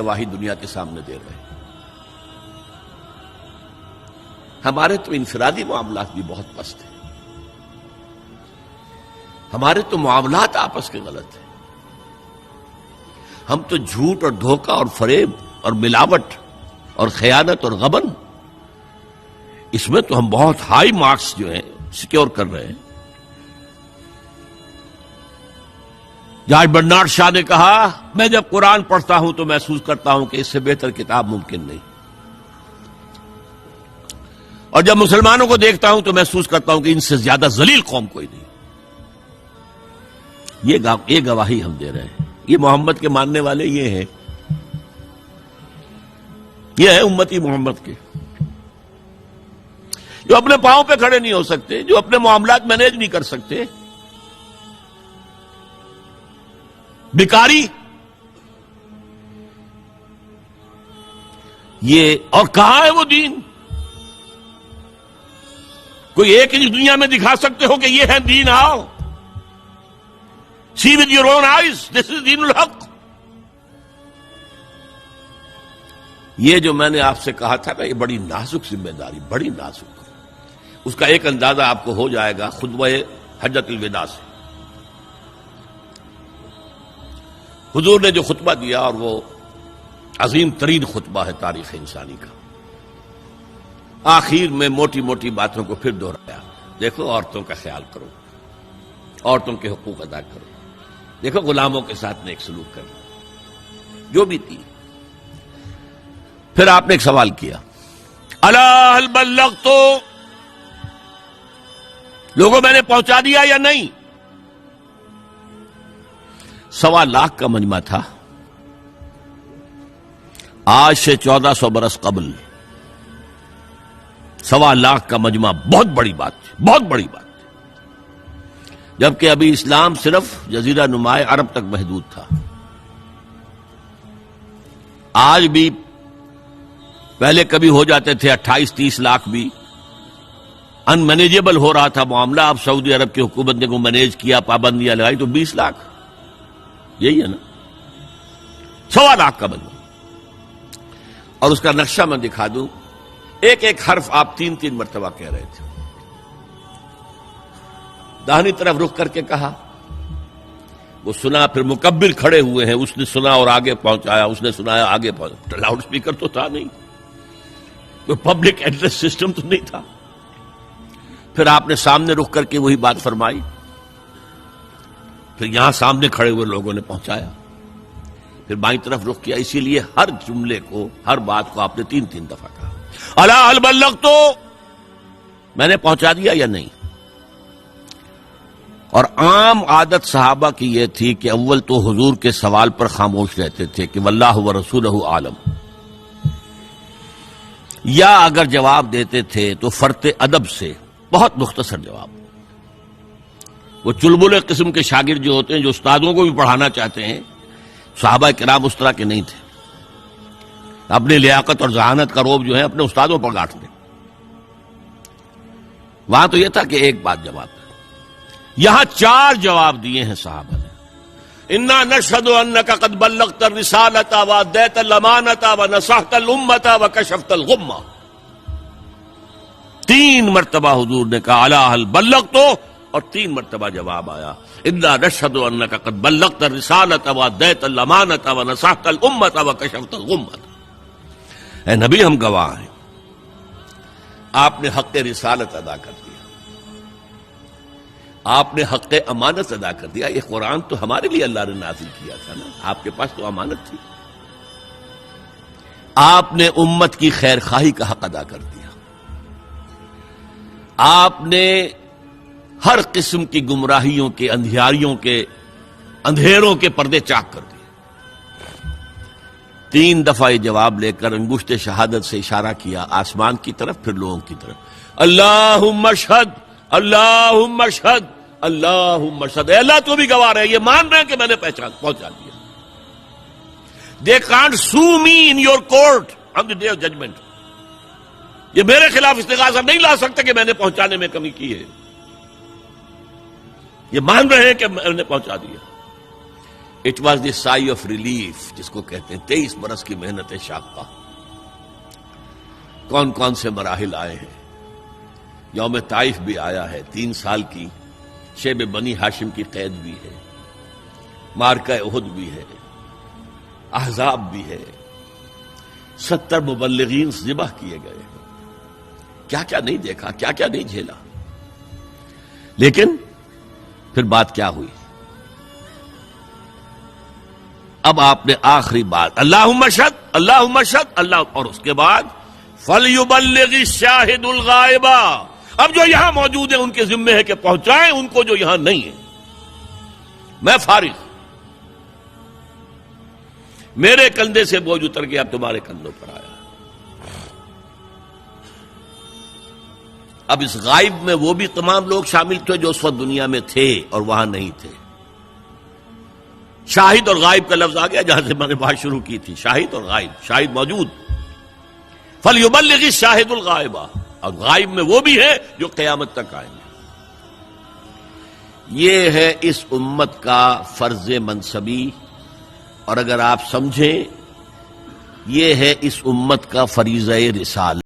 گواہی دنیا کے سامنے دے رہے ہیں۔ ہمارے تو انفرادی معاملات بھی بہت پست ہیں، ہمارے تو معاملات آپس کے غلط ہیں، ہم تو جھوٹ اور دھوکہ اور فریب اور ملاوٹ اور خیانت اور غبن، اس میں تو ہم بہت ہائی مارکس جو ہیں سیکیور کر رہے ہیں۔ جارج برنارڈ شاہ نے کہا، میں جب قرآن پڑھتا ہوں تو محسوس کرتا ہوں کہ اس سے بہتر کتاب ممکن نہیں، اور جب مسلمانوں کو دیکھتا ہوں تو محسوس کرتا ہوں کہ ان سے زیادہ ذلیل قوم کوئی نہیں۔ یہ گواہی ہم دے رہے ہیں، یہ محمد کے ماننے والے یہ ہیں، یہ ہے امتی محمد کے، جو اپنے پاؤں پہ کھڑے نہیں ہو سکتے، جو اپنے معاملات مینیج نہیں کر سکتے، بیکاری، یہ اور کہاں ہے وہ دین؟ کوئی ایک انچ دنیا میں دکھا سکتے ہو کہ یہ ہے دین؟ آؤ سی ود یور اون آئیز، دس از دین الحق۔ یہ جو میں نے آپ سے کہا تھا کہ یہ بڑی نازک ذمہ داری، بڑی نازک، اس کا ایک اندازہ آپ کو ہو جائے گا خطبہ حجۃ الوداع سے۔ حضور نے جو خطبہ دیا، اور وہ عظیم ترین خطبہ ہے تاریخ انسانی کا، آخر میں موٹی موٹی باتوں کو پھر دہرایا۔ دیکھو عورتوں کا خیال کرو، عورتوں کے حقوق ادا کرو، دیکھو غلاموں کے ساتھ نیک سلوک کرو، جو بھی تھی۔ پھر آپ نے ایک سوال کیا، الا هل بلغت، لوگوں میں نے پہنچا دیا یا نہیں؟ 1.25 لاکھ کا مجمع تھا، آج سے 1400 برس قبل 1.25 لاکھ کا مجمع بہت بڑی بات تھی، بہت بڑی بات تھی، جبکہ ابھی اسلام صرف جزیرہ نما عرب تک محدود تھا۔ آج بھی پہلے کبھی ہو جاتے تھے 28-30 لاکھ بھی، ان مینیجیبل ہو رہا تھا معاملہ۔ اب سعودی عرب کی حکومت نے کو مینیج کیا، پابندیاں لگائی تو 20 لاکھ، یہی ہے نا 1.25 لاکھ کا مجمع۔ اور اس کا نقشہ میں دکھا دوں، ایک ایک حرف آپ 3 مرتبہ کہہ رہے تھے۔ داہنی طرف رخ کر کے کہا، وہ سنا، پھر مکبر کھڑے ہوئے ہیں، اس نے سنا اور آگے پہنچایا، اس نے سنایا آگے پہنچایا۔ لاؤڈ سپیکر تو تھا نہیں، کوئی پبلک ایڈریس سسٹم تو نہیں تھا۔ پھر آپ نے سامنے رخ کر کے وہی بات فرمائی، پھر یہاں سامنے کھڑے ہوئے لوگوں نے پہنچایا، پھر بائیں طرف رخ کیا۔ اسی لیے ہر جملے کو، ہر بات کو آپ نے 3 دفعہ کہا، الا هل بلغت، میں نے پہنچا دیا یا نہیں؟ اور عام عادت صحابہ کی یہ تھی کہ اول تو حضور کے سوال پر خاموش رہتے تھے کہ واللہ ورسولہ عالم، یا اگر جواب دیتے تھے تو فرط ادب سے بہت مختصر جواب۔ وہ چلبلے قسم کے شاگرد جو ہوتے ہیں، جو استادوں کو بھی پڑھانا چاہتے ہیں، صحابہ کرام اس طرح کے نہیں تھے، اپنی لیاقت اور ذہانت کا روب جو ہے اپنے استادوں پر گاٹھ دیں۔ وہاں تو یہ تھا کہ ایک بات جواب ہے، یہاں 4 جواب دیے ہیں صحابہ نے۔ انا نشهد انك قد بلغت الرسالة واديت الامانة ونصحت الامة وكشفت الغمة۔ 3 مرتبہ حضور نے کہا الا هل بلغت، اور 3 مرتبہ جواب آیا انا نشهد انك قد بلغت الرسالة واديت الامانة ونصحت الامة وكشفت الغمة۔ اے نبی، ہم گواہ ہیں، آپ نے حق رسالت ادا کر دیا، آپ نے حق امانت ادا کر دیا۔ یہ قرآن تو ہمارے لیے اللہ نے نازل کیا تھا نا، آپ کے پاس تو امانت تھی۔ آپ نے امت کی خیر خواہی کا حق ادا کر دیا، آپ نے ہر قسم کی گمراہیوں کے، اندھیاریوں کے، اندھیروں کے پردے چاک کر دیے۔ 3 دفعہ یہ جواب لے کر انگشت شہادت سے اشارہ کیا آسمان کی طرف، پھر لوگوں کی طرف، اللہم اشہد، اللہم اشہد، اللہم اشہد۔ اے اللہ تو بھی گواہ رہے، یہ مان رہے ہیں کہ میں نے پہنچا دیا۔ They can't sue me in your court on the day of judgment۔ یہ میرے خلاف استغاثہ نہیں لا سکتے کہ میں نے پہنچانے میں کمی کی ہے، یہ مان رہے ہیں کہ میں نے پہنچا دیا۔ It was the sigh of relief, جس کو کہتے ہیں 23 برس کی محنت شاقہ۔ کون کون سے مراحل آئے ہیں؟ یوم طائف بھی آیا ہے، 3 سال کی شیب بنی ہاشم کی قید بھی ہے، معرکہ احد بھی ہے، احزاب بھی ہے، 70 مبلغین ذبح کیے گئے ہیں، کیا کیا نہیں دیکھا، کیا کیا نہیں جھیلا۔ لیکن پھر بات کیا ہوئی؟ اب آپ نے آخری بات اللہم اشہد اللہم اشہد اللہ، اور اس کے بعد فَلْيُبَلِّغِ الشَّاهِدُ الْغَائِبَ، اب جو یہاں موجود ہیں ان کے ذمے ہے کہ پہنچائیں ان کو جو یہاں نہیں ہے۔ میں فارغ، میرے کندھے سے بوجھ اتر گیا، اب تمہارے کندھوں پر آیا۔ اب اس غائب میں وہ بھی تمام لوگ شامل تھے جو اس وقت دنیا میں تھے اور وہاں نہیں تھے۔ شاہد اور غائب کا لفظ آ گیا جہاں سے میں نے بات شروع کی تھی، شاہد اور غائب، شاہد موجود، فَلْيُبَلِّغِ الشَّاهِدُ الْغَائِبَ، اور غائب میں وہ بھی ہے جو قیامت تک آئیں گے۔ یہ ہے اس امت کا فرض منصبی، اور اگر آپ سمجھیں یہ ہے اس امت کا فریضہ رسالت۔